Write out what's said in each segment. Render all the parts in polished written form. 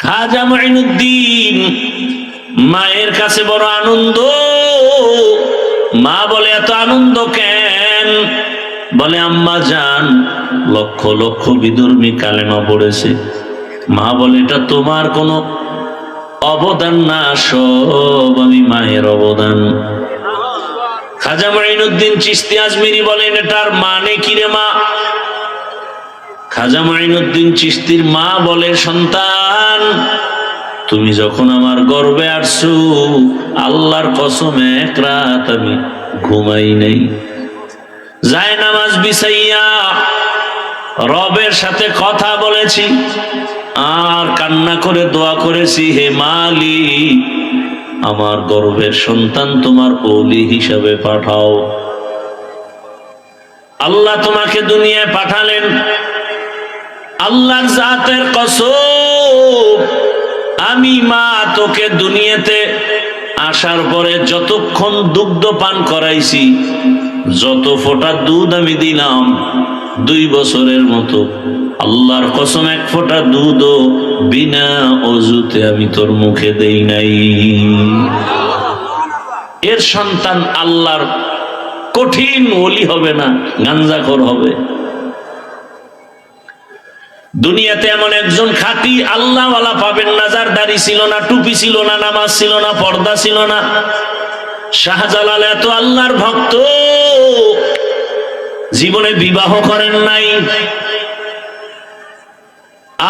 খাজা মুঈনুদ্দিন মায়ের কাছে বড় আনন্দ। মা বলে এত আনন্দ কেন? বলে আম্মা জান লক্ষ লক্ষ বিধর্মী কালেমা পড়েছে। মা বলে এটা তোমার কোনো অবদান না, সব আমি মায়ের অবদান। খাজা মুঈনুদ্দিন চিশতি আজমিরি বলেন এটার মানে কি রে মা? খাজা মুঈনুদ্দিন চিশতির মা বলে সন্তান তুমি যখন আমার গর্ভে আসছো আল্লাহর কসম এক রাত আমি ঘুমাই নাই, যায় নামাজ বিছাইয়া রবের সাথে কথা বলেছি আর কান্না করে দোয়া করেছি, হে মালিক আমার গর্ভের সন্তান তোমার ওলি হিসাবে পাঠাও। আল্লাহ তোমাকে দুনিয়ায় পাঠালেন, আল্লাহর জাতের কসম আমি মা তোকে দুনিয়াতে আসার পরে যতক্ষণ দুগ্ধ পান করাইছি, যত ফোঁটা দুধ আমি দিলাম 2 বছরের মতো, আল্লাহর কসম এক ফোঁটা দুধও বিনা অজুতে আমি তোর মুখে দেই নাই। এর সন্তান আল্লাহর কঠিন ওলি হবে না, গাঞ্জাখোর হবে। দুনিয়াতে এমন একজন খাঁটি আল্লাহওয়ালা পাবেন না যার দাড়ি ছিল না, টুপি ছিল না, নামাজ ছিল না, পর্দা ছিল না। শাহজালাল এত আল্লাহর ভক্ত, জীবনে বিবাহ করেন নাই,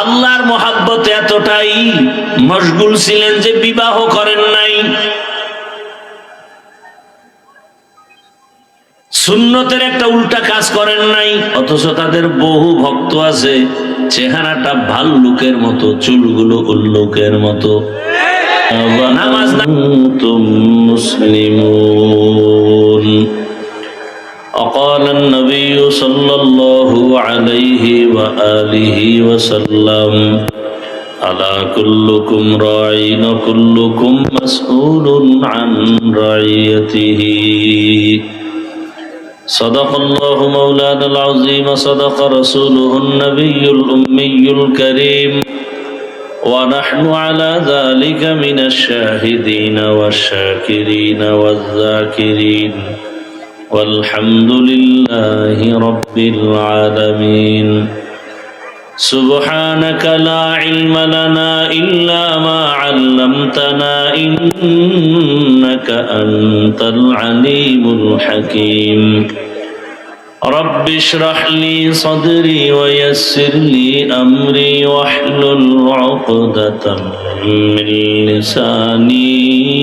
আল্লাহর মহাব্বতে এতটাই মশগুল ছিলেন যে বিবাহ করেন নাই। সুন্নতের একটা উল্টা কাজ করেন নাই, অথচ তাদের বহু ভক্ত আছে চেহারাটা ভাল্লুকের মতো, চুলগুলো উল্লুকের মতো। নামাজ মুসলিমুন وقال النبي صلى الله عليه وآله وسلم ألا كلكم راع وكلكم مسؤول عن رعيته صدق الله مولانا العظيم صدق رسوله النبي الأمي الكريم ونحن على ذلك من الشاهدين والشاكرين والذاكرين والحمد لله رب العالمين سبحانك لا علم لنا إلا ما علمتنا إنك أنت العليم الحكيم رب اشرح لي صدري ويسر لي أمري واحلل عقدة من لساني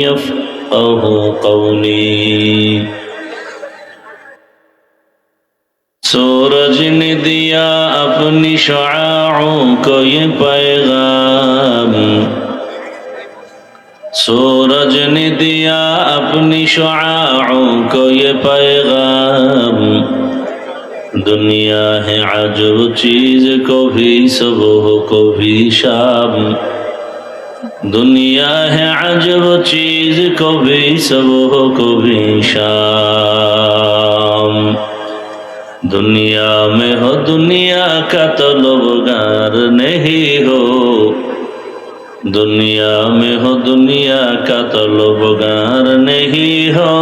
يفقه قولي सूरज ने दिया अपनी शुआओं को ये पैगाम सूरज ने दिया अपनी शुआओं को ये पैगाम दुनिया है अजब चीज कभी सुबह कभी शाम दुनिया है अजब चीज कभी सुबह कभी शाम दुनिया में हो दुनिया का तलबगार नहीं हो दुनिया में हो दुनिया का तलबगार नहीं हो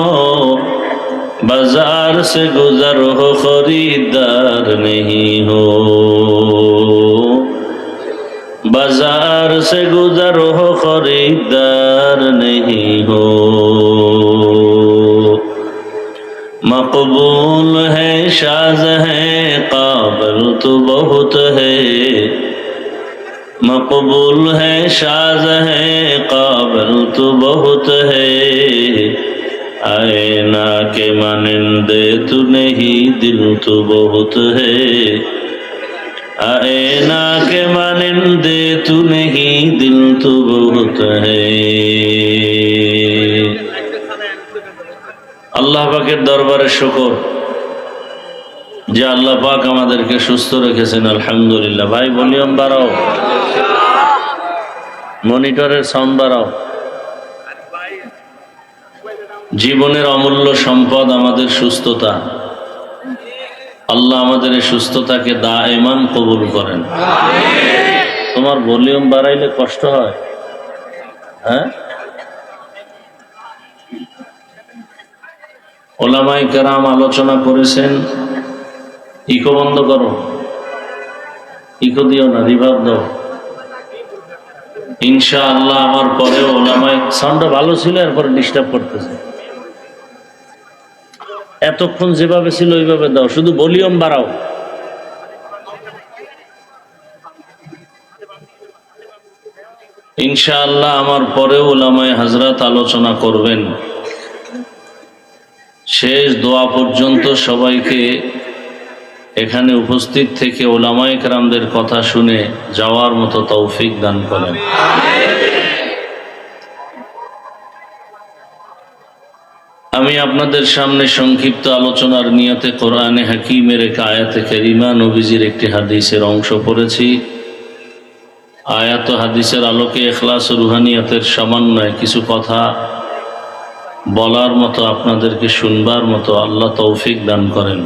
बाजार से गुजर हो खरीदार नहीं हो बाजार से गुजर हो खरीदार नहीं हो मकबूल है शाज़ है काबिल तो बहुत है मकबूल है शाज़ है काबिल तो बहुत है आईना के मानिंदे तू नहीं दिल तो बहुत है आईना के मानिंदे तू नहीं दिल तो बहुत है। আল্লাহ পাকের দরবারে শুকর যে আল্লাহ পাক আমাদেরকে সুস্থ রেখেছেন আলহামদুলিল্লাহ। ভাই ভলিউম বাড়াও, মনিটরের সাউন্ড বাড়াও। জীবনের অমূল্য সম্পদ আমাদের সুস্থতা। আল্লাহ আমাদের এই সুস্থতাকে দায়েমান কবুল করেন। তোমার ভলিউম বাড়াইলে কষ্ট হয়? হ্যাঁ, ওলামায়ে কেরাম আলোচনা করেছেন। ইকো বন্ধ করো, ইকো দিও না, রিভার্ব দাও। ইনশাআল্লাহ আমার পরে ওলামায়ে, সাউন্ডটা ভালো ছিল, এরপরে ডিস্টার্ব করতেছে। এতক্ষণ যেভাবে ছিল ওইভাবে দাও, শুধু ভলিউম বাড়াও। ইনশাআল্লাহ আমার পরে ওলামায়ে হযরত আলোচনা করবেন। শেষ দোয়া পর্যন্ত সবাইকে এখানে উপস্থিত থেকে ওলামায়ে কেরামদের কথা শুনে যাওয়ার মতো তৌফিক দান করেন। আমি আপনাদের সামনে সংক্ষিপ্ত আলোচনার নিয়তে কোরআনে হাকিমের এক আয়াতে কারিমা, নবীজির একটি হাদিসের অংশ পড়েছি। আয়াত ও হাদিসের আলোকে ইখলাস ও রুহানিয়তের সমন্বয়ে কিছু কথা বলার মতো, আপনাদেরকে শুনবার মতো আল্লাহ তৌফিক দান করেন।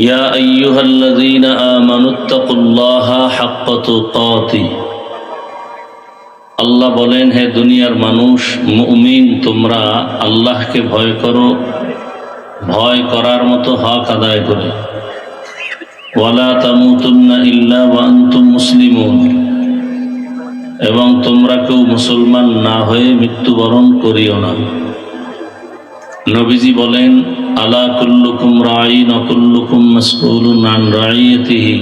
ইয়া আইয়ুহাল্লাযীনা আমানুত্তাকুল্লাহা হাক্কা তুকাতিহ। আল্লাহ বলেন, হে দুনিয়ার মানুষ, মুমিন, তোমরা আল্লাহকে ভয় করো, ভয় করার মতো হক আদায় করে। ওয়ালা তামুতুন্না ইল্লা ওয়া আনতুম মুসলিমুন, এবং তোমরা কেউ মুসলমান না হয়ে মৃত্যুবরণ করিও না। নবীজি বলেন, আলা কুল্লুকুম রাঈন ওয়া কুল্লুকুম মাসউলুন আন রাঈয়াতিহি।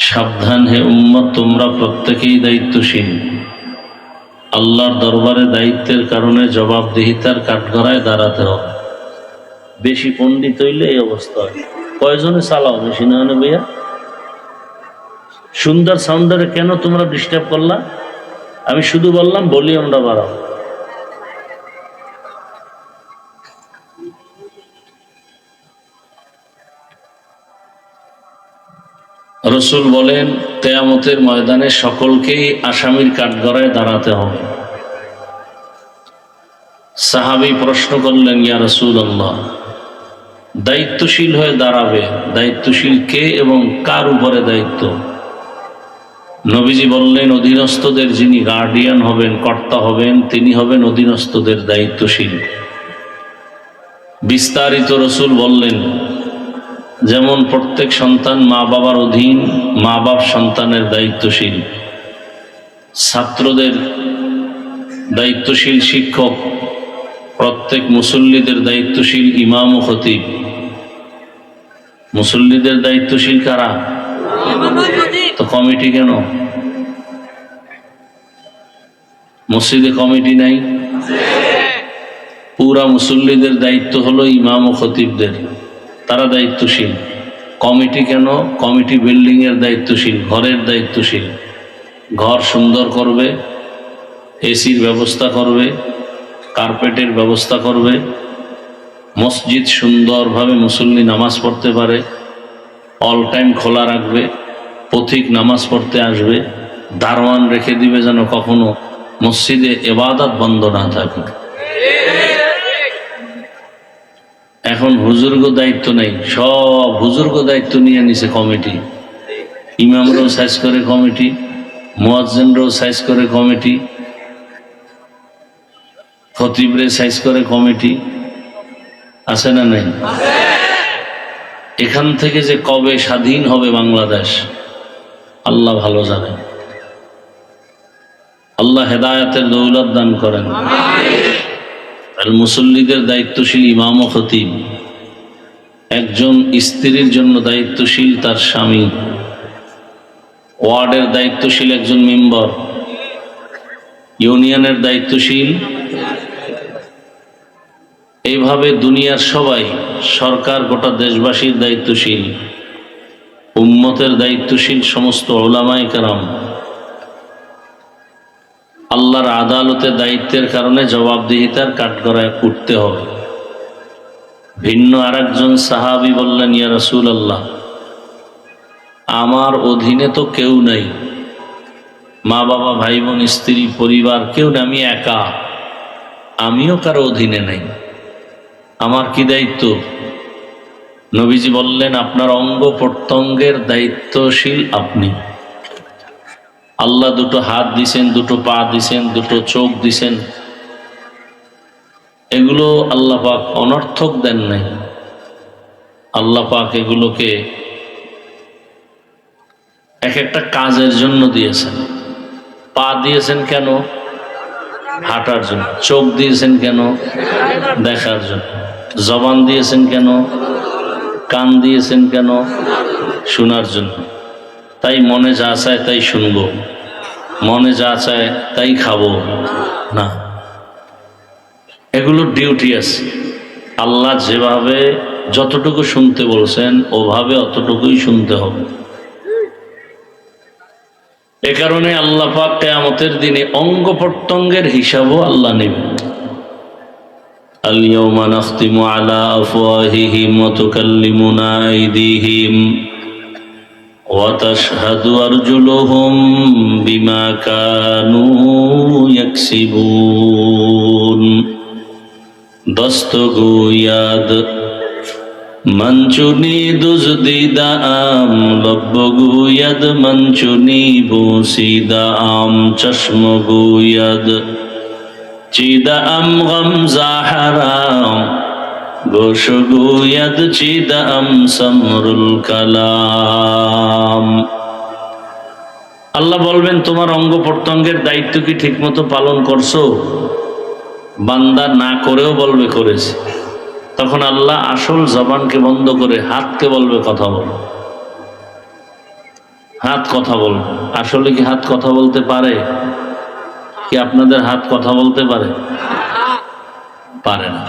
সাবধান হে উম্মত, তোমরা প্রত্যেকেই দায়িত্বশীল। আল্লাহর দরবারে দায়িত্বের কারণে জবাবদিহিতার কাঠগড়ায় দাঁড়াতে হবে। বেশি পণ্ডিত হইলে এই অবস্থা হয়। কয়জনে চালাও বেশি না হলে ভাইয়া? সুন্দর সাউন্ডারে কেন তোমরা ডিস্টার্ব করলা? আমি শুধু বললাম ভলিউমটা বাড়াও। রসুল বলেন, কিয়ামতের ময়দানে সকলকেই আসামির কাঠগড়ায় দাঁড়াতে হবে। সাহাবী প্রশ্ন করলেন, ইয়া রাসূলুল্লাহ, দায়িত্বশীল হয়ে দাঁড়াবে, দায়িত্বশীল কে এবং কার উপরে দায়িত্ব? নবীজি বললেন, অধীনস্থদের যিনি গার্ডিয়ান হবেন, কর্তা হবেন, তিনি হবেন অধীনস্থদের দায়িত্বশীল। বিস্তারিত রসুল বললেন, যেমন প্রত্যেক সন্তান মা বাবার অধীন, মা বাপ সন্তানের দায়িত্বশীল। ছাত্রদের দায়িত্বশীল শিক্ষক, প্রত্যেক মুসল্লিদের দায়িত্বশীল ইমাম ও খতিব। মুসল্লিদের দায়িত্বশীল কারা? তো কমিটি কেন? মসজিদে কমিটি নাই? পুরা মুসল্লিদের দায়িত্ব হলো ইমাম ও খতিবদের, তারা দায়িত্বশীল। কমিটি কেন? কমিটি বিল্ডিং এর দায়িত্বশীল, ঘরের দায়িত্বশীল। ঘর সুন্দর করবে, এসির ব্যবস্থা করবে, কার্পেটের ব্যবস্থা করবে, মসজিদ সুন্দরভাবে মুসল্লি নামাজ পড়তে পারে, অল টাইম খোলা রাখবে, পথিক নামাজ পড়তে আসবে, দারওয়ান রেখে দিবে যেন কখনো মসজিদে ইবাদত বন্ধ না থাকে। এখন হুজুরগো দায়িত্ব নেই, সব হুজুরগো দায়িত্ব নিয়ে নিছে কমিটি। ইমামরাও সাইজ করে কমিটি, মুয়াজ্জিনরাও সাইজ করে কমিটি, খতিবরে সাইজ করে কমিটি। আছে না নাই? এখান থেকে যে কবে স্বাধীন হবে বাংলাদেশ আল্লাহ ভালো জানেন। আল্লাহ হেদায়েতের দৌলত দান করেন। আর মুসল্লিদের দায়িত্বশীল ইমাম ও খতিব। একজন স্ত্রীর জন্য দায়িত্বশীল তার স্বামী, ওয়ার্ডের দায়িত্বশীল একজন মেম্বার, ইউনিয়নের দায়িত্বশীল। এইভাবে দুনিয়ার সবাই, সরকার গোটা দেশবাসীর দায়িত্বশীল, উম্মতের দায়িত্বশীল সমস্ত উলামায়ে কেরাম। আল্লাহর আদালতে দায়িত্বের কারণে জবাবদিহিতার কাঠগড়ায় উঠতে হবে। ভিন্ন আরেকজন সাহাবী বললেন, ইয়া রাসূলুল্লাহ, আমার অধীনে তো কেউ নাই, মা বাবা ভাই বোন স্ত্রী পরিবার কেউ নেই, আমি একা, আমিও কারো অধীনে নাই, আমার কি দায়িত্ব? নবীজি বললেন, আপনার অঙ্গ প্রত্যঙ্গের দায়িত্বশীল আপনি। আল্লাহ দুটো হাত দিছেন, দুটো পা দিছেন, দুটো চোখ দিছেন, এগুলো আল্লাহ পাক অনর্থক দেন নাই। আল্লাহ পাক এগুলোকে এক একটা কাজের জন্য দিয়েছেন। পা দিয়েছেন কেন? হাঁটার জন্য। চোখ দিয়েছেন কেন? দেখার জন্য। জবান দিয়েছেন কেন? কান দিয়েছেন কেন? শোনার জন্য। তাই মনে যা চায় তাই শুনবো, মনে যা চায় তাই খাবো না, এগুলোর ডিউটি আছে। আল্লাহ যেভাবে যতটুকু শুনতে বলছেন ওভাবে অতটুকুই শুনতে হবে। এ কারণে আল্লাহ পাক কিয়ামতের দিনে অঙ্গ প্রত্যঙ্গের হিসাবও আল্লাহ নেবেন। আল-ইয়াওমা নাখতিমু আলা আফওয়াহিহিম ওয়া তুকাল্লিমুনা আইদিহিম ওয়া তাশহাদু আরজুলুহুম বিমা কানু ইয়াকসিবুন। দস্তগোয়াদ মঞ্চুনি দুজদিদাম লব্বগুয়াদ মঞ্চুনি বুসিদাম চশমগুয়াদ চিদাম গমজাহারাম গোশগুয়াদ চিদাম সমরুল কালাম। আল্লাহ বলবেন, তোমার অঙ্গ প্রত্যঙ্গের দায়িত্ব কি ঠিকমতো পালন করছো? বান্দা না করেও বলবে করেছে। তখন আল্লাহ আসল জবানকে বন্ধ করে হাতকে বলবে কথা বল। হাত কথা বলবে। আসলে কি হাত কথা বলতে পারে? কি আপনাদের হাত কথা বলতে পারে? পারে না।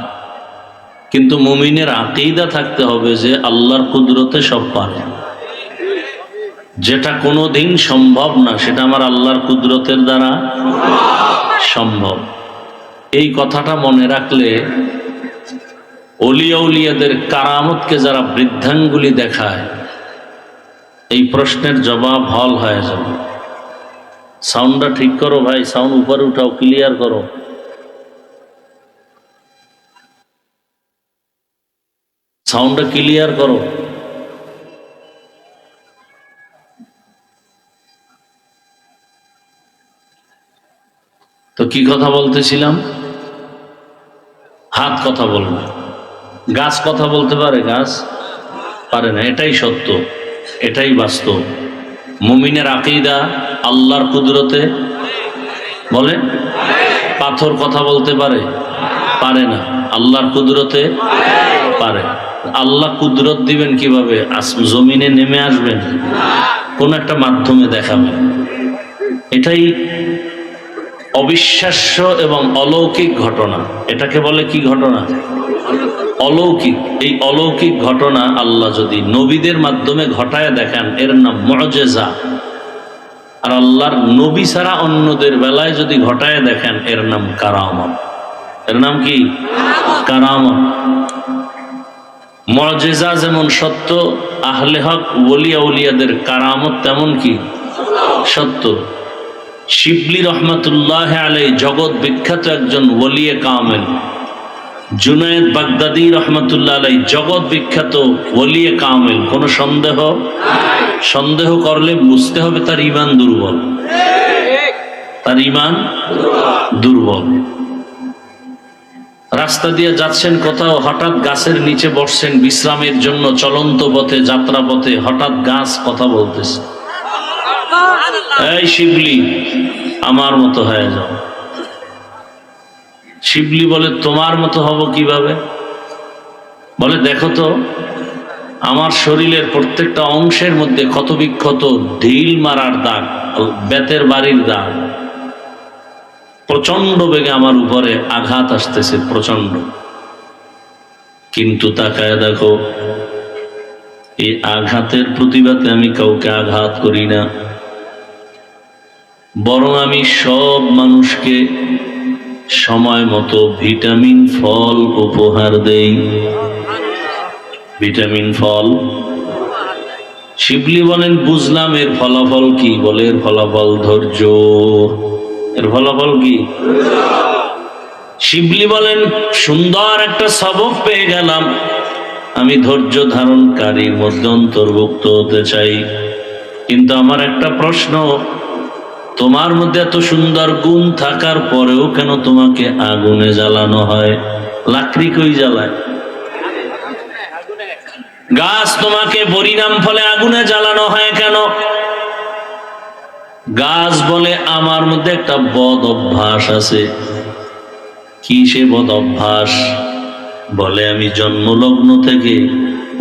কিন্তু মুমিনের আকীদা থাকতে হবে যে আল্লাহর কুদরতে সব পারে। যেটা কোনোদিন সম্ভব না সেটা আমার আল্লাহর কুদরতের দ্বারা সম্ভব। এই কথাটা মনে রাখলে ওলিয়া উলিয়াদের কারামতকে যারা বৃদ্ধাঙ্গুলি দেখায়, এই প্রশ্নের জবাব হল হয়ে যাবে। সাউন্ডটা ঠিক করো ভাই, সাউন্ড উপরে উঠাও, ক্লিয়ার করো। সাউন্ডটা ক্লিয়ার করো। তো কি কথা বলতেছিলাম? হাত কথা বলবে। গাছ কথা বলতে পারে? গাছ পারে না। এটাই সত্য, এটাই বাস্তব। মুমিনের আকীদা আল্লাহর কুদরতে বলে। পাথর কথা বলতে পারে? পারে না। আল্লাহর কুদরতে পারে। আল্লাহ কুদরত দিবেন কিভাবে? জমিনে নেমে আসবেন, কোন একটা মাধ্যমে দেখাবেন। এটাই অবিশ্বাস্য এবং অলৌকিক ঘটনা। এটাকে বলে কি ঘটনা? অলৌকিক। এই অলৌকিক ঘটনা আল্লাহ যদি নবীদের মাধ্যমে ঘটায় দেখান এর নাম মুআজিজা। আর আল্লাহর নবী ছাড়া অন্যদের বেলায় যদি ঘটায় দেখেন এর নাম কারামত। এর নাম কি? কারামত। মুআজিজা যেমন সত্য, আহলে হক ওলিয়া উলিয়াদের কারামত তেমন কি সত্য। শিবলি রহমাতুল্লাহ আলাইহি জগৎ বিখ্যাত একজন ওলিয়ে কামেল। জুনায়েদ বাগদাদি রহমাতুল্লাহ আলাইহি জগৎ বিখ্যাত ওলিয়ে কামেল। কোনো সন্দেহ? সন্দেহ করলে বুঝতে হবে তার ঈমান দুর্বল। তার ঈমান দুর্বল। রাস্তা দিয়ে যাচ্ছেন কোথাও, হঠাৎ গাছের নিচে বসছেন বিশ্রামের জন্য, চলন্ত পথে, যাত্রা পথে, হঠাৎ গাছ কথা বলতেছে, এই শিবলি আমার মতো হয়ে যাও। শিবলি বলে, তোমার মতো হব কিভাবে? বলে, দেখো তো আমার শরীরের প্রত্যেকটা অংশের মধ্যে ক্ষত বিক্ষত ঢিল মারার দাগ, বেতের বাড়ির দাগ। প্রচন্ড বেগে আমার উপরে আঘাত আসতেছে, প্রচন্ড। কিন্তু তাকায় দেখো, এই আঘাতের প্রতিবাদে আমি কাউকে আঘাত করি না, বরং আমি সব মানুষকে সময় মতো ভিটামিন ফল উপহার দেই। ভিটামিন ফল। শিবলি বলেন, বুঝলাম এর ফলাফল কি? বলে, এর ফলাফল ধৈর্য। এর ফলাফল কি? শিবলি বলেন, সুন্দর একটা সবক পেয়ে গেলাম। আমি ধৈর্য ধারণকারীর মধ্যে অন্তর্ভুক্ত হতে চাই। কিন্তু আমার একটা প্রশ্ন, তোমার মধ্যে এত সুন্দর গুণ থাকার পরেও কেন তোমাকে আগুনে জ্বালানো হয়? লাকড়ি কই জ্বালায়? গাছ তোমাকে পরিণাম ফলে আগুনে জ্বালানো হয় কেন? গাছ বলে আমার মধ্যে একটা বদ অভ্যাস আছে। কি সে বদ অভ্যাস? বলে আমি জন্মলগ্ন থেকে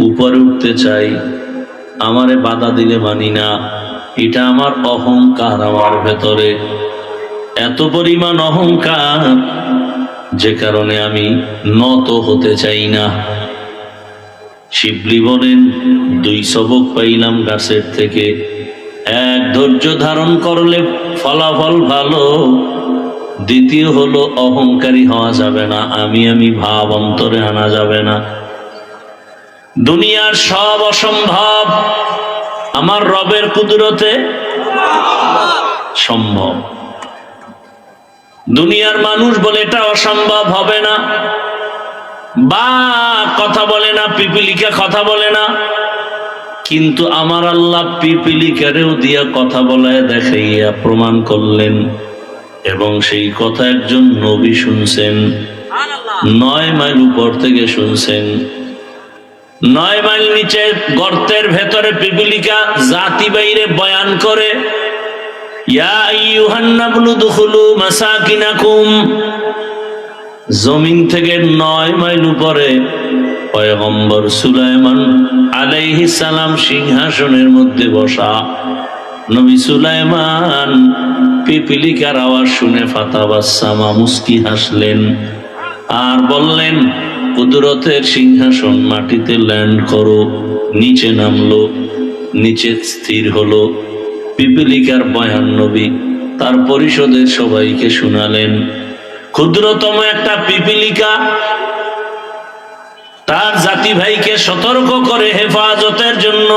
উপরে উঠতে চাই, আমারে বাধা দিলে মানি না। এটা আমার অহংকার, আমার ভেতরে এত পরিমাণ অহংকার যে কারণে আমি নত হতে চাই না। শিবলি বলেন 2 সবক পাইলাম গাছের থেকে। এক, ধৈর্য ধারণ করলে ফলাফল ভালো। দ্বিতীয় হলো অহংকারী হওয়া যাবে না, আমি ভাব অন্তরে আনা যাবে না। দুনিয়ার সব অসম্ভব আমার রবের কুদরতে সম্ভব। দুনিয়ার মানুষ বলে এটা অসম্ভব হবে না, বা কথা বলে না, পিপিলিকা কথা বলে না, কিন্তু আমার আল্লাহ পিপিলিকারেও দিয়া কথা বলায় দেখাইয়া প্রমাণ করলেন। এবং সেই কথা একজন নবী শুনছেন, 9 মাইল উপর থেকে শুনছেন। 9 মাইল নিচে গর্তের ভেতরে পিপিলিকা জাতি বাইরে বয়ান করে, ইয়া আইয়ুহান নাবলু দুখুলু মাসাকিনাকুম। জমিন থেকে 9 মাইল উপরে পয়গম্বর সুলাইমান আলাইহিস সালাম সিংহাসনের মধ্যে বসা। নবী সুলাইমান পিপিলিকার আওয়াজ শুনে ফাতাবাসসামা, মুস্কি হাসলেন আর বললেন, কুদরতের সিংহাসন মাটিতে ল্যান্ড করো। নিচে নামলো, নিচে স্থির হলো। পিপিলিকার বয়ান নবী তার পরিষদের সবাইকে শুনালেন। ক্ষুদ্রতম একটা পিপিলিকা তার জাতি ভাইকে সতর্ক করে হেফাজতের জন্য,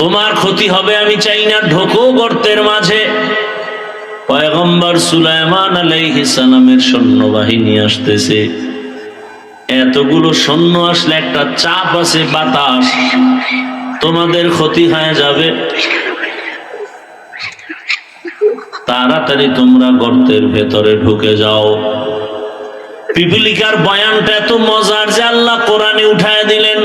তোমার ক্ষতি হবে আমি চাই না, ঢোকো গর্তের মাঝে। পয়গম্বর সুলাইমান আলাইহিস সালামের সৈন্যবাহিনী আসতেছে। এতগুলো সৈন্য আসলে একটা চাপ আছে, বাতাস, তোমাদের ক্ষতি হয়ে যাবে। তাড়াতাড়ি তোমরা গর্তের ভেতরে ঢুকে যাও। পিপিলিকার বয়ানটা এত মজার যে আল্লাহ কোরআনে উঠায় দিলেন।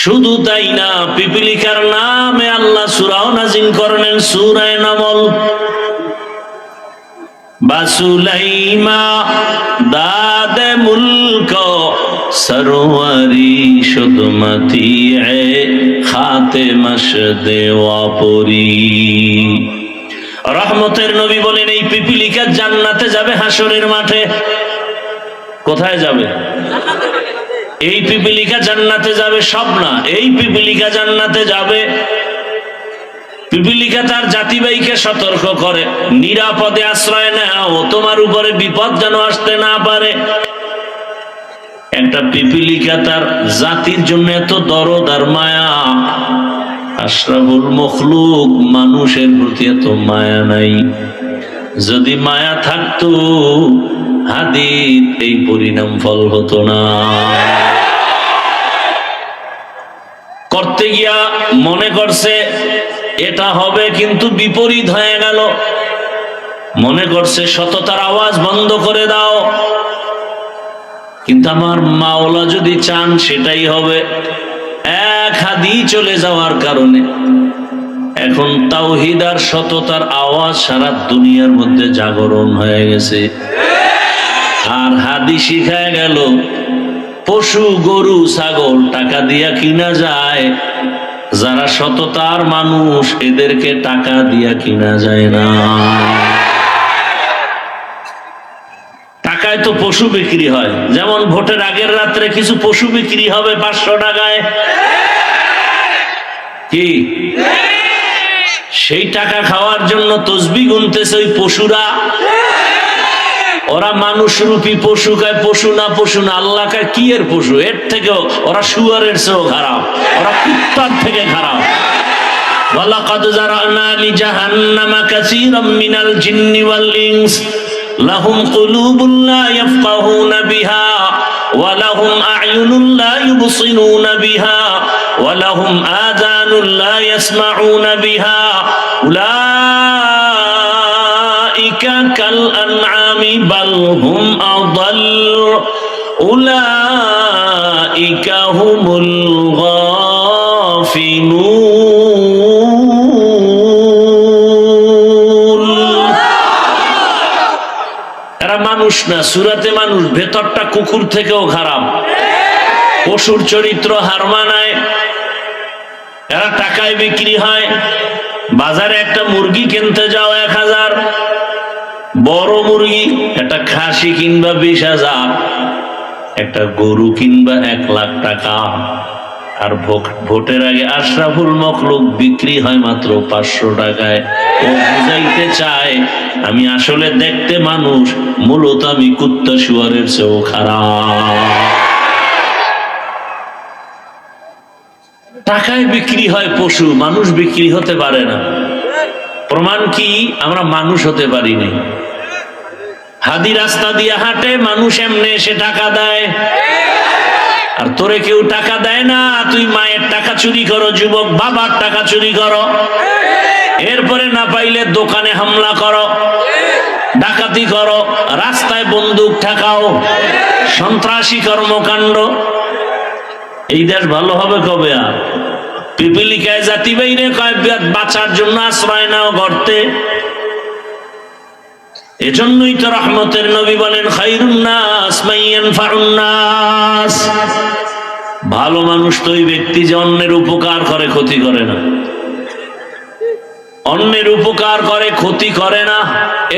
শুধু তাই না, পিপিলিকার নামে আল্লাহ সূরাও নাযিল করলেন, সূরা নামল। বাসুলাইমা দাদে মুলক সরওয়ারি শুদমতি এ খাতে মশদে ওয়াপরি। রহমতের নবী বলেন, এই পিপিলিকা জান্নাতে যাবে হাসরের মাঠে। কোথায় যাবে? এই পিপিলিকা জান্নাতে যাবে, সব না, এই পিপিলিকা জান্নাতে যাবে। পিপিলিকা তার জাতিভাইকে সতর্ক করে, নিরাপদে আশ্রয় নাও, তোমার উপরে বিপদ যেন আসতে না পারে। একটা পিপিলিকা তার জাতির জন্য এত দরদ আর মায়া। আশরাফুল মখলুক মানুষের প্রতি এত মায়া নাই। যদি মায়া থাকতো হাদিদ এই পরিণাম ফল হতো না। করতে গিয়া মনে করছে এটা হবে, কিন্তু বিপরীত হয়ে গেল। মনে করছে সততার আওয়াজ বন্ধ করে দাও, কিন্তু আমার মাওলা যদি চান সেটাই হবে। এক হাদিস চলে যাওয়ার কারণে এখন তাওহীদ আর সততার আওয়াজ সারা দুনিয়ার মধ্যে জাগরণ হয়ে গেছে। আর হাদিস শিখায় গেল, পশু গরু ছাগল টাকা দিয়া কিনা যায়, যারা সততার মানুষ এদেরকে টাকা দিয়া কিনা যায় না। টাকায় তো পশু বিক্রি হয়, যেমন ভোটের আগের রাত্রে কিছু পশু বিক্রি হবে 500 টাকায়। কি সেই টাকা খাওয়ার জন্য তসবিহ গুনতেছে ওই পশুরা। ওরা মানুষ রূপী পশু খায়, পশু না, পশু না, আল্লাহ খায় কি এর পশু? এর থেকেও ওরা শুয়ারের চেয়েও খারাপ, ওরা কুত্তার থেকে খারাপ। ওয়ালাকাদ যারানা লিজাহান্নামা কাসীরাম মিনাল জিন্নি ওয়াল ইনস লাহুম কুলুবুন লা ইয়াফকাহুনা বিহা ওয়ালাহুম আ'য়ুনুন লা ইউবসিরুনা বিহা ওয়ালাহুম আযানুন লা ইয়াসমাউনা বিহা উলাইকা কাল আনআমি বাল হুম আদাল উলাইকা হুমুল গাফিলুন। এরা মানুষ না, সূরাতে মানুষ, ভেতরটা কুকুর থেকেও খারাপ, পশুর চরিত্র হার মানায়। এরা টাকায় বিক্রি হয়। বাজারে একটা মুরগি কিনতে যাও 1000, বড় মুরগি একটা খাসি কিনবা 20,000, একটা গরু কিনবা 1 লাখ টাকা। আর ভোটের আগে আশরাফুল মখলুক বিক্রি হয় মাত্র 500 টাকায়। ও বুঝাইতে চায় আমি আসলে দেখতে মানুষ, মূলত আমি কুত্তা শুয়ারের চেয়েও খারাপ। টাকায় বিক্রি হয় পশু, মানুষ বিক্রি হতে পারে না। প্রমাণ কি? আমরা মানুষ হতে পারি নাই। হাদি রাস্তা দিয়ে হাঁটে, মানুষ এমনি এসে টাকা দেয়। আর তোরে কেউ টাকা দেয় না, তুই মায়ের টাকা চুরি করো, যুবক বাবার টাকা চুরি করো, এরপরে না পাইলে দোকানে হামলা করো, ডাকাতি করো, রাস্তায় বন্দুক ঠেকাও, সন্ত্রাসী কর্মকাণ্ড। এই দেশ ভালো হবে কবে? আর পিপিলিকায় জাতি বাইরে কয় বাঁচার জন্য আশ্রয় নাও গর্তে। এজন্যই তো রহমতের নবী বলেন খায়রুন নাস মান ইয়ানফাউন নাস। ভালো মানুষ তো ওই ব্যক্তি যে অন্যের উপকার করে, ক্ষতি করে না। অন্যের উপকার করে, ক্ষতি করে না,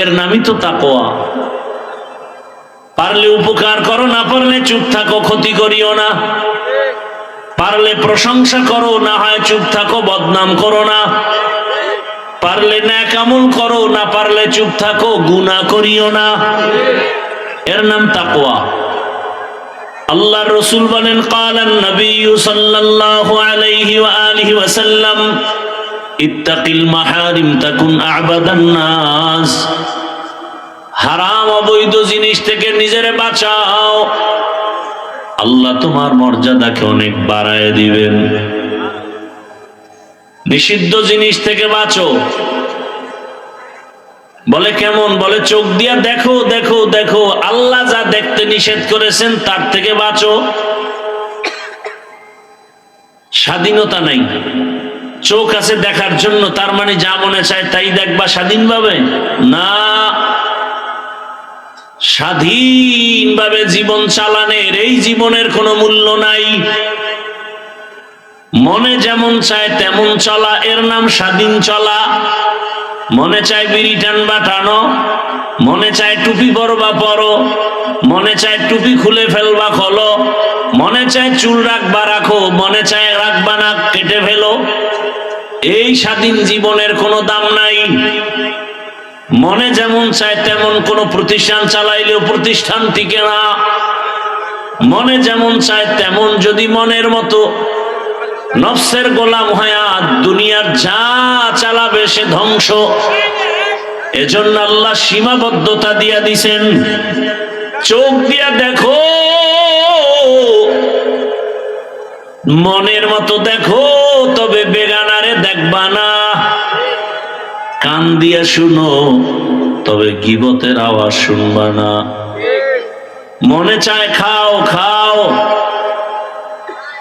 এর নামই তো তাকওয়া। পারলে উপকার করো, না পারলে চুপ থাকো, ক্ষতি করিও না। পারলে প্রশংসা করো, না হয় চুপ থাকো, বদনাম করো না। পারলে নেক আমল করো, না পারলে চুপ থাকো, গুনাহ করিও না। এর নাম তাকওয়া। আল্লাহর রাসূল বলেন ক্বালান নবী সাল্লাল্লাহু আলাইহি ওয়া আলিহি ওয়াসাল্লাম ইত্তাকিল মাহারিম তাকুন আ'বাদান নাস। হারাম অবৈধ জিনিস থেকে নিজেরে বাঁচাও, আল্লাহ তোমার মর্যাদাকে অনেক বাড়ায় দিবেন। নিষিদ্ধ জিনিস থেকে বাঁচো। বলে কেমন? বলে চোখ দিয়া দেখো দেখো দেখো, আল্লাহ যা দেখতে নিষেধ করেছেন তার থেকে বাঁচো। স্বাধীনতা নাই, চোখ আছে দেখার জন্য, তার মানে যা মনে চায় তাই দেখবা স্বাধীনভাবে? না, স্বাধীনভাবে জীবন চালানের এই জীবনের কোনো মূল্য নাই। মনে যেমন চায় তেমন চলা, এর নাম স্বাধীন চলা। মনে চায় বিড়ি টানবা টানো, মনে চায় টুপি পরবা পরো, মনে চায় টুপি খুলে ফেলবা খোলো, মনে চায় চুল রাখবা রাখো, মনে চায় রাখবা না কেটে ফেলো। এই স্বাধীন জীবনের কোনো দাম নাই। মনে যেমন চায় তেমন, কোন প্রতিষ্ঠান চালাইলেও প্রতিষ্ঠান টিকে না। মনে যেমন চায় তেমন যদি মনের মতো নফসের গোলাম হয়া দুনিয়ার যা চালাবে সে ধ্বংস। এজন্য আল্লাহ সীমাবদ্ধতা দিয়া দিছেন। চোখ দিয়া দেখো, মনের মতো দেখো, তবে বেগানারে দেখবা না। কান দিয়া শুনো, তবে গীবতের আওয়াজ শুনবা না। মনে চায় খাও খাও,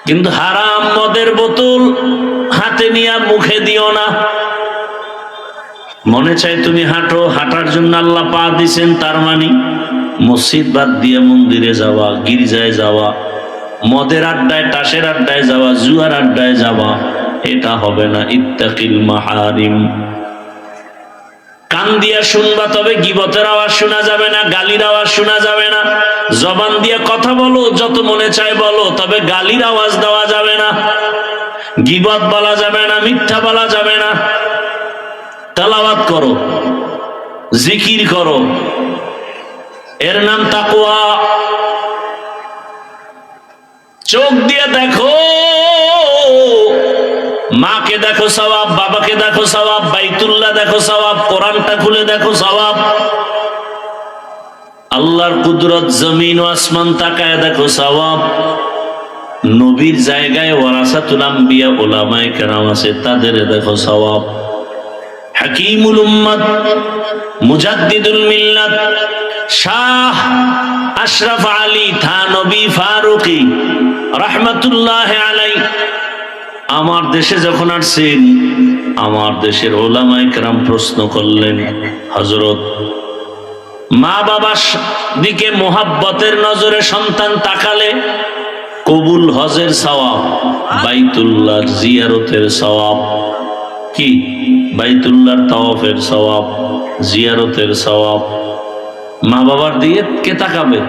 কিন্তু হারাম মদের বোতল হাতে নিয়ে মুখে দিও না। মনে চায় তুমি হাঁটো, হাঁটার জন্য আল্লাহ পা দিছেন, তার মানে মসজিদ বাদ দিয়ে মন্দিরে যাওয়া, গির্জায় যাওয়া, মদের আড্ডায় তাসের আড্ডায় যাওয়া, জুয়ার আড্ডায় যাওয়া, এটা হবে না। ইত্তাকিল মাহারিম। কান দিয়া শুনবা, তবে গীবতের আওয়াজ শোনা যাবে না, গালির আওয়াজ শোনা যাবে না। জবান দিয়ে কথা বলো, যত মনে চায় বলো, তবে গালির আওয়াজ দেওয়া যাবে না, গীবত বলা যাবে না, মিথ্যা বলা যাবে না। তেলাওয়াত করো, জিকির করো, এর নাম তাকওয়া। চোখ দিয়ে দেখো, মাকে দেখো সওয়াব, বাবাকে দেখো সওয়াব, বাইতুল্লাহ দেখো সওয়াব, কোরআনটা খুলে দেখো সওয়াব। আল্লাহর কুদরত, জমিন ও আসমান তাকায় দেখো সওয়াব। নবীর জায়গায় ওয়ারাসাতুল আম্বিয়া উলামায়ে কেরাম আছে, তাদের দেখো সওয়াব। হাকিমুল উম্মত, মুজাদ্দিদুল মিল্লাত, শাহ আশরাফ আলী থানবী ফারুকী রাহমাতুল্লাহি আলাইহি আমার দেশে যখন আসছেন, আমার দেশের উলামায়ে কেরাম প্রশ্ন করলেন, হযরত, মা বাবার দিকে মোহাব্বতের নজরে সন্তান তাকালে কবুল হজের সওয়াব, বাইতুল্লাহর জিয়ারতের সওয়াব, কি বাইতুল্লাহর তাওয়াফের সওয়াব, জিয়ারতের সওয়াব, মা বাবার দিকে কে তাকাবে?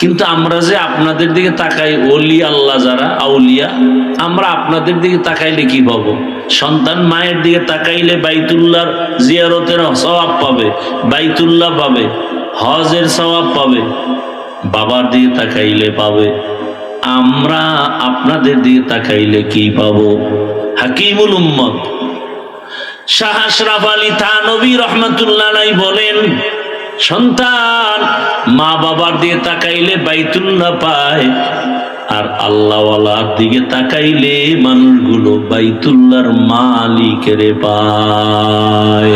কিন্তু আমরা যে আপনাদের দিকে তাকাই, ওলি আল্লাহ যারা আউলিয়া, আমরা আপনাদের দিকে তাকাইলে কি পাবো? সন্তান মায়ের দিকে তাকাইলে বাইতুল্লাহর জিয়ারতের সওয়াব পাবে, বাইতুল্লাহ পাবে, হজের সওয়াব পাবে। বাবার দিকে তাকাইলে পাবে, আমরা আপনাদের দিকে তাকাইলে কি পাবো? হাকিমুল উম্মত শাহ আশরাফ আলী থানবী রাহমাতুল্লাহ আলাইহি বলেন, সন্তান মা বাবার দিকে তাকাইলে বাইতুল্লাহ পায়, আর আল্লাহওয়ালার দিকে তাকাইলে মানুষগুলো বাইতুল্লাহর মালিকের পায়।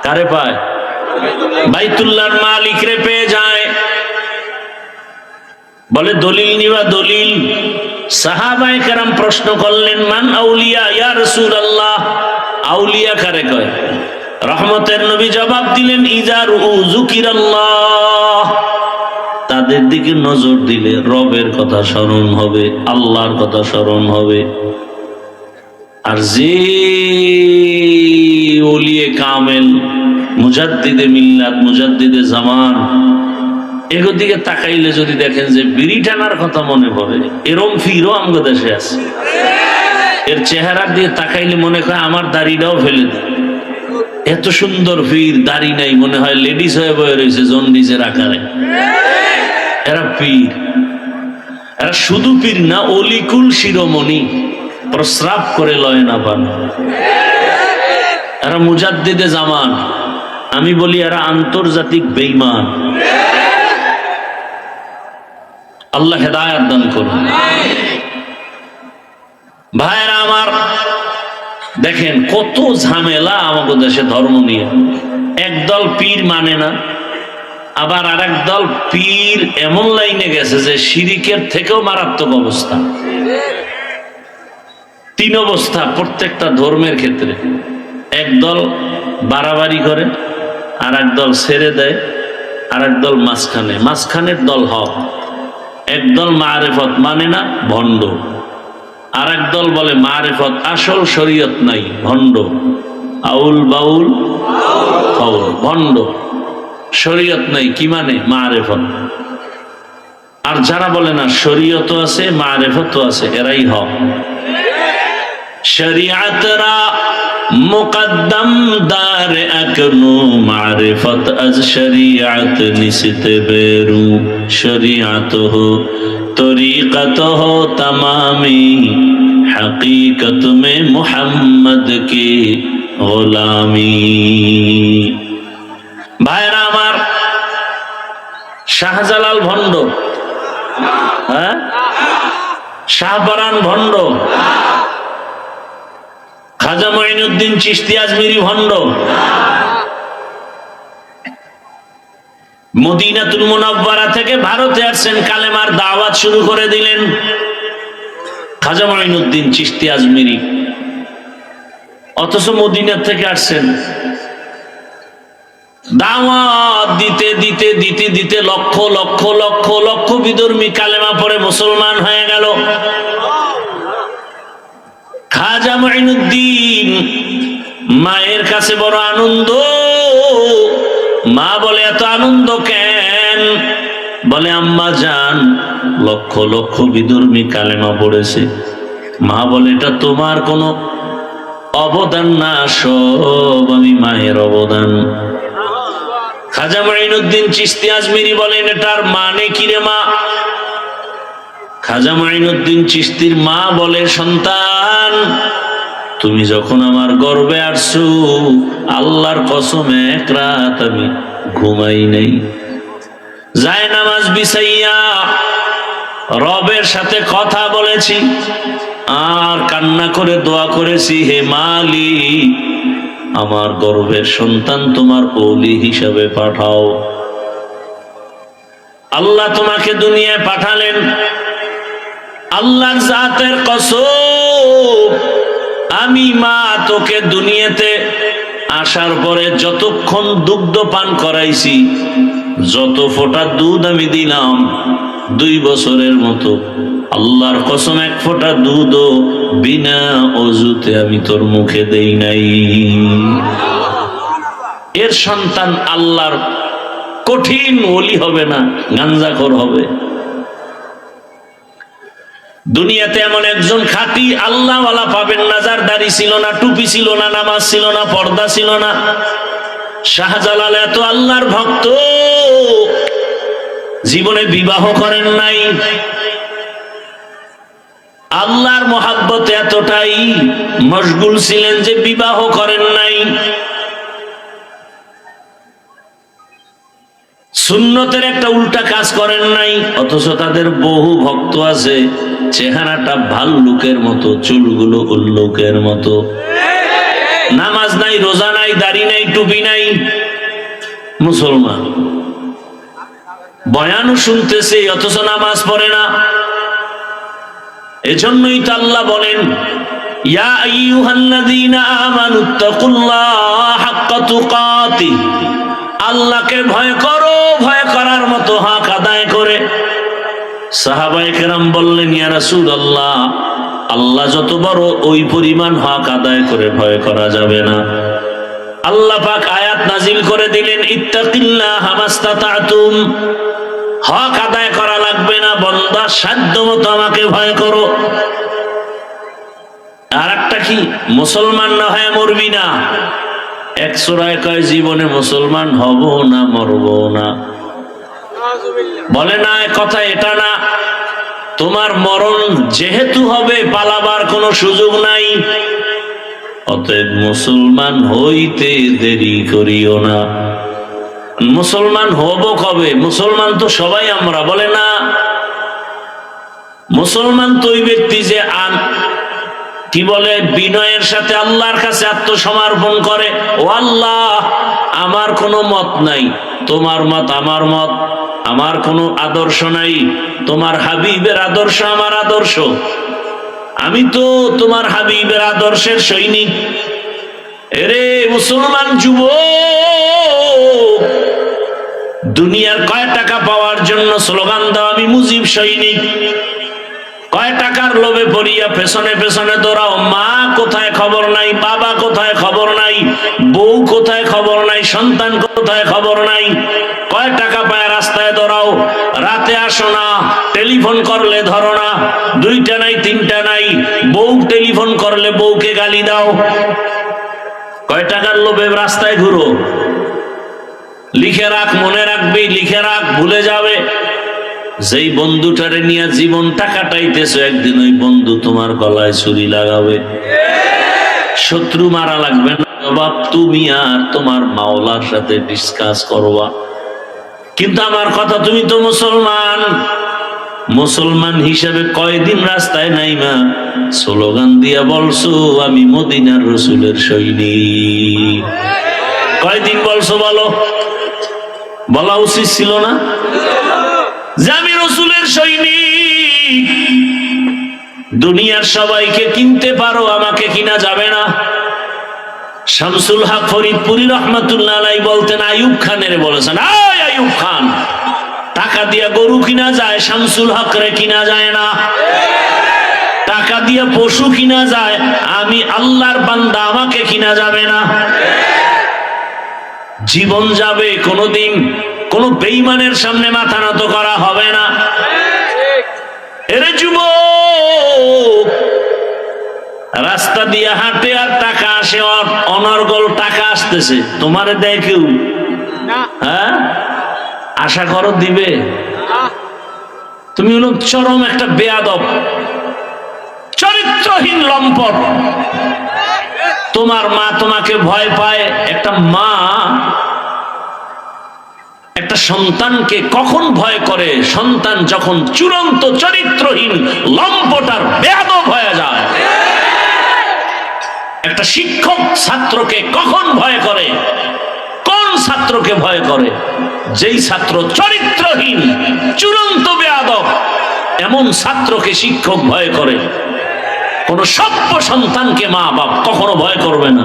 কারে পায়? বাইতুল্লাহর মালিকরে পেয়ে যায়। বলে দলিল নিবা দলিল। সাহাবায়ে কেরাম প্রশ্ন করলেন, মান আউলিয়া ইয়া রাসূলুল্লাহ, আউলিয়া কারে কয়? রহমতের নবী জবাব দিলেন, ইজা রুউ যুকিরাল্লাহ, তাদের দিকে নজর দিলে রবের কথা স্মরণ হবে, আল্লাহর কথা স্মরণ হবে। আর যে ওলিয়ে কামেল, মুজাদ্দিদে মিল্লাত, মুজাদ্দিদে জামান, এগুলোর দিকে তাকাইলে যদি দেখেন যে বিড়ি টানার কথা মনে পড়ে, এরম ফিরও আমাদের দেশে আছে। এর চেহারার দিকে তাকাইলে মনে হয় আমার দাড়িটাও ফেলে দেয়, এত সুন্দর ফির, দাড়ি নাই, মনে হয় লেডিস হয়ে বয়ে রয়েছে জন্ডিসের আকারে। এরা পীর, এরা শুধু পীর না, অলিকুল শিরোমণি, প্রস্রাব করে লয় না পান। এরা মুজাদ্দিদে জামান, আমি বলি এরা আন্তর্জাতিক বেঈমান। আল্লাহ হেদায়েত দান করুন। ভাইরা আমার, দেখেন কত ঝামেলা আমাদের দেশে ধর্ম নিয়ে। একদল পীর মানে না, আবার আরেক দল পীর এমন লাইনে গেছে যে শিরিকের থেকেও মারাত্মক অবস্থা। তিন অবস্থা প্রত্যেকটা ধর্মের ক্ষেত্রে। একদল বাড়াবাড়ি করে, আর এক দল ছেড়ে দেয়, আর এক দল মাঝখানে, মাঝখানের দল হক। একদল মারেফত মানে না, ভণ্ড। আর এক দল বলে মারেফত, আসল শরীয়ত নাই, ভণ্ড। আউল বাউল ফাউল, ভণ্ড, শরীয়ত নাই, কি মানে মারেফত। আর যারা বলে না শরীয়ত আছে মারেফত আছে, এরাই হক। শরিয়াতরা মুকদ্দম দার আকনু, মারিফত আজ শরিয়াত নিসতে বেরু, শরিয়াত হো তরিকত হো তমামি, হकीकत में मुहम्मद की गुलामी। ভাইরা আমার, শাহজালাল ভণ্ড, হ্যাঁ, শাহপরান ভণ্ড, খাজা মঈনুদ্দিন চিশতি আজমিরি ভণ্ড, মদিনাতুল মুনাওয়ারা থেকে ভারতে আসছেন, কালেমার দাওয়াত শুরু করে দিলেন খাজা মঈনুদ্দিন চিশতি আজমিরি। অথচ মদিনা থেকে আসছেন, দাওয়াত দিতে দিতে দিতে দিতে লক্ষ লক্ষ লক্ষ লক্ষ বিধর্মী কালেমা পড়ে মুসলমান হয়ে গেল। খাজা মঈনুদ্দিন মায়ের কাছে বড় আনন্দ। মা বলে, এত আনন্দ কেন? বলে, আম্মা জান, লক্ষ লক্ষ বিধর্মী কালেমা পড়েছে। মা বলে, এটা তোমার কোনো অবদান না, সব আমি মায়ের অবদান। খাজা মঈনুদ্দিন চিশতি আজমিরি বলেন, এটার মানে কি রে মা? খাজা মঈনুদ্দিন চিশতির মা বলে, সন্তান, তুমি যখন আমার গর্ভে আসছো, আল্লাহর কসম এক রাত আমি ঘুমাই নাই। যায় নামাজ বিছাইয়া রবের সাথে কথা বলেছি আর কান্না করে দোয়া করেছি, হে মালিক আমার গর্ভের সন্তান তোমার ওলি হিসাবে পাঠাও। আল্লাহ তোমাকে দুনিয়ায় পাঠালেন, আল্লাহর জাতের কসম আমি মা তোকে দুনিয়াতে আসার পরে যতক্ষণ দুগ্ধ পান করাইছি, যত ফোঁটা দুধ আমি দিলাম 2 বছরের মতো, আল্লাহর কসম 1 ফোঁটা দুধও বিনা অজুতে আমি তোর মুখে দেই নাই। এর সন্তান আল্লাহর কঠিন ওলি হবে না, গাঞ্জাখোর হবে। দুনিয়াতে এমন একজন খাঁটি আল্লাহওয়ালা পাবেন না যার দাড়ি ছিল না, টুপি ছিল না, নামাজ ছিল না, পর্দা ছিল না। শাহজালাল এত আল্লাহর ভক্ত, জীবনে বিবাহ করেন নাই, আল্লাহর মহাব্বতে এতটাই মশগুল ছিলেন যে বিবাহ করেন নাই। সুন্নতের একটা উল্টা কাজ করেন নাই, অথচ তাদের বহু ভক্ত আছে চেহারাটা ভাল্লুকের মতো, চুলগুলো উল্লুকের মতো, নামাজ নাই, রোজা নাই, দাড়ি নাই, টুপি নাই, মুসলমান, বয়ানও শুনতেছে অথচ নামাজ পড়ে না। এজন্যই তো আল্লাহ বলেন, ইয়া আইয়ুহাল্লাযীনা আমানুত্তাকুল্লাহা হাক্কা তুকাতিহ, আল্লাহকে ভয় করো, ভয় করার মতো হক আদায় করে। সাহাবায়ে কেরাম বললেন, ইয়া রাসূলুল্লাহ আল্লাহ যত বড় ওই পরিমাণ হক আদায় করে ভয় করা যাবে না। আল্লাহ পাক আয়াত নাজিল করে দিলেন, ইত্তাকিল্লাহা মাস্তাতাতুম, হক আদায় করা লাগবে না, বান্দা সাধ্য মতো আমাকে ভয় করো। আর একটা কি, মুসলমান না হয় মরবি না। 1 সূরায় কয় জীবনে মুসলমান হব না, মরব না। বলে না কথা এটা না, তোমার মরণ যেহেতু হবে, পালাবার কোনো সুযোগ নাই, অতএব মুসলমান হইতে দেরি করিও না। মুসলমান হব কবে? মুসলমান তো সবাই আমরা, বলে না। মুসলমান তো ওই ব্যক্তি যে কি বলে, বিনয়ের সাথে আল্লাহর কাছে আত্মসমর্পণ করে, ও আল্লাহ আমার কোনো মত নাই, তোমার মত আমার মত, আমার কোনো আদর্শ নাই, তোমার হাবিবের আদর্শ আমার আদর্শ, আমি তো তোমার হাবিবের আদর্শের সৈনিক। এরে মুসলমান যুবক, দুনিয়ার কয় টাকা পাওয়ার জন্য স্লোগান দাও আমি মুজিব সৈনিক, কয় টাকার লোভে পড়িয়া পেছনে পেছনে দৌড়াও, মা কোথায় খবর নাই, বাবা কোথায় খবর নাই, বউ কোথায় খবর নাই, সন্তান কোথায় খবর নাই, কয় টাকা পায় রাস্তায় দৌড়াও, রাতে আসো না, টেলিফোন করলে ধরো না, 2টা নাই 3টা নাই, বউ টেলিফোন করলে বউকে গালি দাও, কয় টাকার লোভে রাস্তায় ঘুরো। লিখে রাখ, মনে রাখবি, লিখে রাখ, ভুলে যাবে। যেই বন্ধুটারে নিয়ে জীবনটা কাটাইতেছো, একদিন ওই বন্ধু তোমার গলায় ছুরি লাগাবে। শত্রু মারা লাগবে না বাপ, তুমি আর তোমার মাওলার সাথে ডিসকাস করবা। কিন্তু আমার কথা, তুমি তো মুসলমান, মুসলমান হিসাবে কয়দিন রাস্তায় নাইমা স্লোগান দিয়া বলছো আমি মদিনার রসুলের সৈনিক? কয়দিন বলছো বলো? বলা উচিত ছিল না যে আমি রসুলের সৈনিক? দুনিয়ার সবাইকে কিনতে পারো, আমাকে কিনা যাবে না। শামসুল হক ফরিদপুরি রহমাতুল্লাহ আলাইহি বলতেন, আইয়ুব খানের বলেছেন, আইয়ুব খান, টাকা দিয়া গরু কিনা যায়, শামসুল হক রে কিনা যায় না। টাকা দিয়া পশু কিনা যায়, আমি আল্লাহর বান্দা, আমাকে কিনা যাবে না। জীবন যাবে, কোনদিন কোন বেঈমানের সামনে মাথা নত করা হবে না। এরে যুবক, রাস্তা দিয়ে হাঁটে আর টাকা আসে, অনর্গল টাকা আসতেছে, তোমারে দেয় কেউ? হ্যাঁ, আশা করো দিবে? তুমি হলো চরম একটা বেয়াদব, চরিত্রহীন লম্পট। তোমার মা তোমাকে ভয় পায়। একটা মা একটা সন্তানকে কখন ভয় করে? সন্তান যখন চূড়ান্ত চরিত্রহীন, লম্পট আর বেয়াদব হয়ে যায়। একটা শিক্ষক ছাত্রকে কখন ভয় করে? কোন ছাত্রকে ভয় করে? যেই ছাত্র চরিত্রহীন, চূড়ান্ত বেয়াদব, এমন ছাত্রকে শিক্ষক ভয় করে। কোন সভ্য সন্তানকে মা বাপ কখনো ভয় করবে না।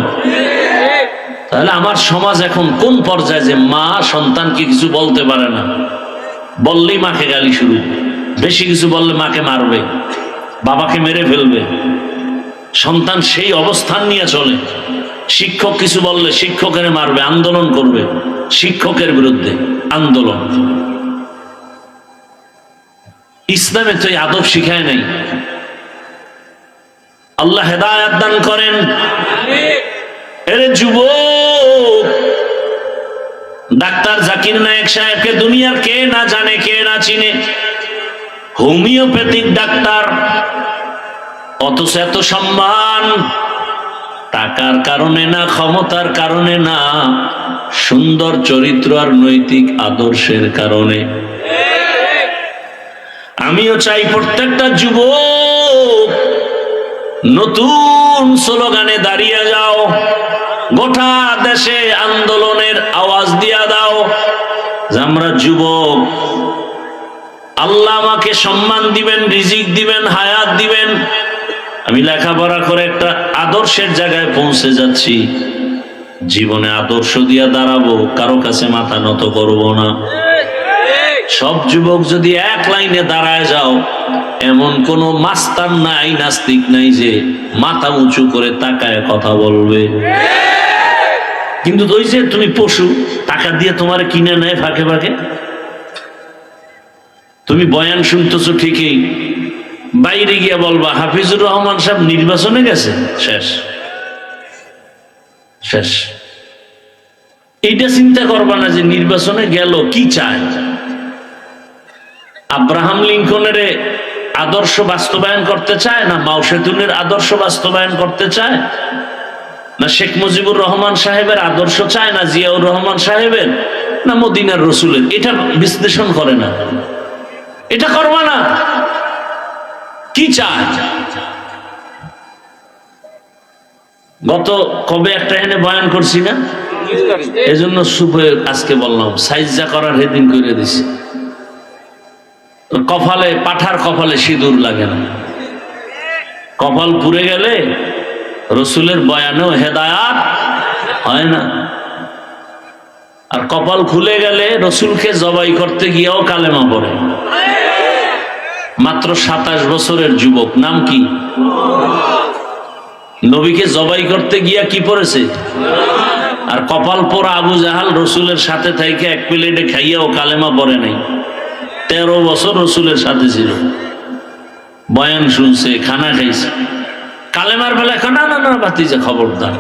তাহলে আমার সমাজ এখন কোন পর্যায়ে যে মা সন্তানকে কিছু বলতে পারে না, বললেই মাকে গালি শুরু, বেশি কিছু বললে মাকে মারবে, বাবাকে মেরে ফেলবে। সন্তান সেই অবস্থান নিয়ে চলে। শিক্ষক কিছু বললে শিক্ষকের মারবে, আন্দোলন করবে, শিক্ষকের বিরুদ্ধে আন্দোলন। ইসলামে তো এই আদব শিখায় নাই। আল্লাহ হেদায়েত দান করেন। এরে যুবক, ডাক্তার জাকির নায়েক সাহেবকে দুনিয়ার কে না জানে, কে না চিনে? হোমিওপ্যাথিক ডাক্তার, অথচ এত সম্মান। টাকার কারণে না, ক্ষমতার কারণে না, সুন্দর চরিত্র আর নৈতিক আদর্শের কারণে। আমিও চাই প্রত্যেকটা যুবক নতুন স্লোগানে দাঁড়িয়ে যাও, গোটা দেশে আন্দোলনের আওয়াজ দিয়া দাও যে আমরা যুবক, আল্লাহ আমাকে সম্মান দিবেন, রিজিক দিবেন, হায়াত দিবেন। আমি লেখাপড়া করে একটা আদর্শের জায়গায় পৌঁছে যাচ্ছি। জীবনে আদর্শ দিয়া দাঁড়াবো, কারো কাছে মাথা নত করব না। সব যুবক যদি এক লাইনে দাঁড়ায় যাও, এমন কোন মাস্তান নাই, নাস্তিক নাই যে মাথা উঁচু করে তাকায় কথা বলবে। কিন্তু ওই যে তুমি পশু, টাকা দিয়ে তোমার কিনে নেয় ফাঁকে ফাঁকে। তুমি বয়ান শুনতেছো ঠিকই, বাইরে গিয়ে বলবা হাফিজুর রহমান সাহেব নির্বাচনে গেছে, শেষ শেষ। এইটা চিন্তা করবা না যে নির্বাচনে গেল কি চায়। আব্রাহাম লিঙ্কনের আদর্শ বাস্তবায়ন করতে চায় না, মাও সেতুনের আদর্শ বাস্তবায়ন করতে চায় না, শেখ মুজিবুর রহমান সাহেবের আদর্শ চায় না, জিয়াউর রহমান সাহেবের না, মদিনার রসুলের? এটা বিশ্লেষণ করে না, এটা করবা না। কি চায়? গত কবে একটা এনে বয়ান করছি না, এজন্য সুপে আজকে বললাম, সাইজা করার হেদিন করে দিছি। কপালে, পাঠার কপালে সিঁদুর লাগে না। কপাল পুড়ে গেলে রসুলের বয়ানেও হেদায়াত হয় না। আর কপাল খুলে গেলে রসুলকে জবাই করতে গিয়েও কালেমা পড়ে। মাত্র 27 বছরের যুবক, নাম কি? নবীকে জবাই করতে গিয়া কি পড়েছে? আর কপাল পোড়া আবু জাহাল রসুলের সাথে থেকে এক প্লেটে খাইয়াও কালেমা পড়ে নাই। 13 বছর রসুলের সাথে ছিল, বয়ান শুনছে, খানা খাইছে, কালেমার বেলা না না না বাতিজা খবরদার,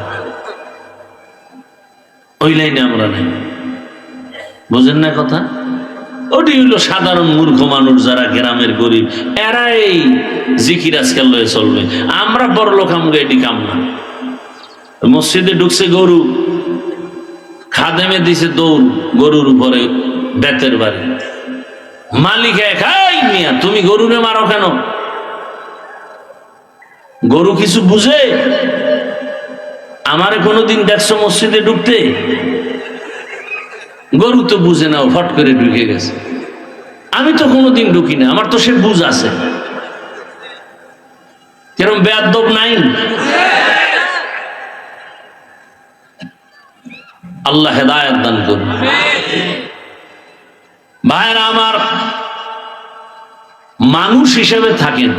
ওই লাইনে আমরা নাই। বুঝেন না কথা? ওটি হইল সাধারণ মূর্খ মানুষ, যারা গ্রামের গরিব, এরাই জিকির আজকাল লয়ে চলবে। আমরা বড় লোক, আমরা এটি কাম না। মসজিদে ঢুকছে গরু, খাদেমে দিছে দৌড় গরুর উপরে, বেতের বাড়ি। মালিক খাই মিয়া, তুমি গরুরে মারো কেন? গরু কিছু বুঝে? আমারে কোনোদিন দেখছো মসজিদে ঢুকতে? গরু তো বুঝে না, ফট করে ঢুকে গেছে। আমি তো কোনোদিন ঢুকি না, আমার তো সে বুঝ আছে। কেরম বেয়াদব নাই? আল্লাহ হেদায়েত দান করুন। ভাইরা আমার, মানুষ হিসেবে থাকেন,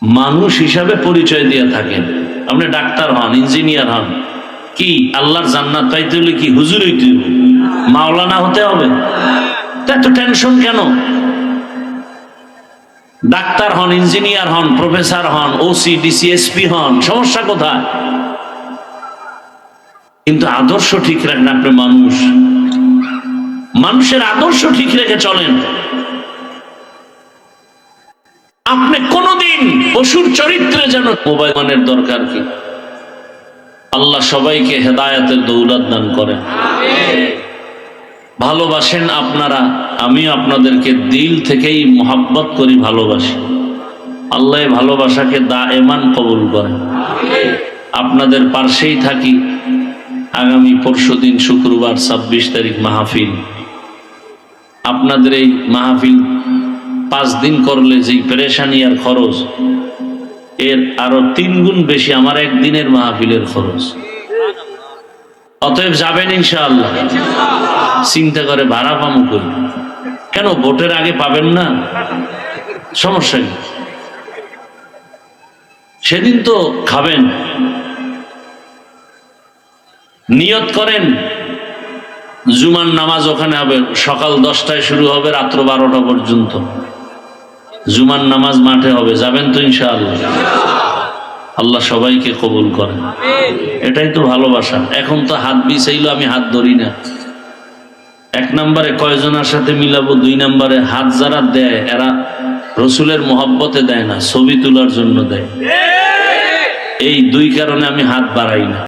মানুষ হিসাবে পরিচয় দিয়ে থাকেন। আপনি ডাক্তার হন, ইঞ্জিনিয়ার হন, কি আল্লাহর জান্নাত পাইতে হলে কি হুজুর হইতে হবে, মাওলানা হতে হবে? এত টেনশন কেন? ডাক্তার হন, ইঞ্জিনিয়ার হন, প্রফেসর হন, ওসি, ডিসি, এসপি হন, সমস্যা কোথায়? কিন্তু আদর্শ ঠিক রাখেন। আপনি মানুষ, মানুষের আদর্শ ঠিক রেখে চলেন। আপনি কোনদিন পশুর চরিত্রে যেন মোবাইলের দরকার কি? আল্লাহ সবাইকে হেদায়েতের দৌলত দান করেন। ভালোবাসেন আপনারা, আমিও আপনাদেরকে দিল থেকেই মোহাব্বত করি, ভালোবাসি। আল্লাহ ভালোবাসাকে দায়েমান কবুল করেন। আপনাদের পাশেই থাকি। আগামী পরশুদিন শুক্রবার 26 তারিখ মাহফিল। আপনাদের এই মাহফিল 5 দিন করলে যেই পেরেশানি আর খরচ, এর আরো 3 গুণ বেশি আমার একদিনের মাহফিলের খরচ। অতএব যাবেন ইনশাআল্লাহ। চিন্তা করে ভাড়া পামু করি কেন? ভোটের আগে পাবেন না, সমস্যা কি? সেদিন তো খাবেন। নিয়ত করেন জুমার নামাজ ওখানে হবে, সকাল 10টায় শুরু হবে, রাত্র 12টা পর্যন্ত জুমার নামাজ মাঠে হবে। যাবেন তো ইনশাআল্লাহ? আল্লাহ সবাইকে কবুল করেন। এটাই তো ভালোবাসা। এখন তো হাত বিছাইলো, আমি হাত ধরি না। 1 নম্বরে কয়জনের সাথে মিলাবো, 2 নম্বরে হাত যারা দেয় এরা রসুলের মোহাব্বতে দেয় না, ছবি তোলার জন্য দেয়। এই 2 কারণে আমি হাত বাড়াই না।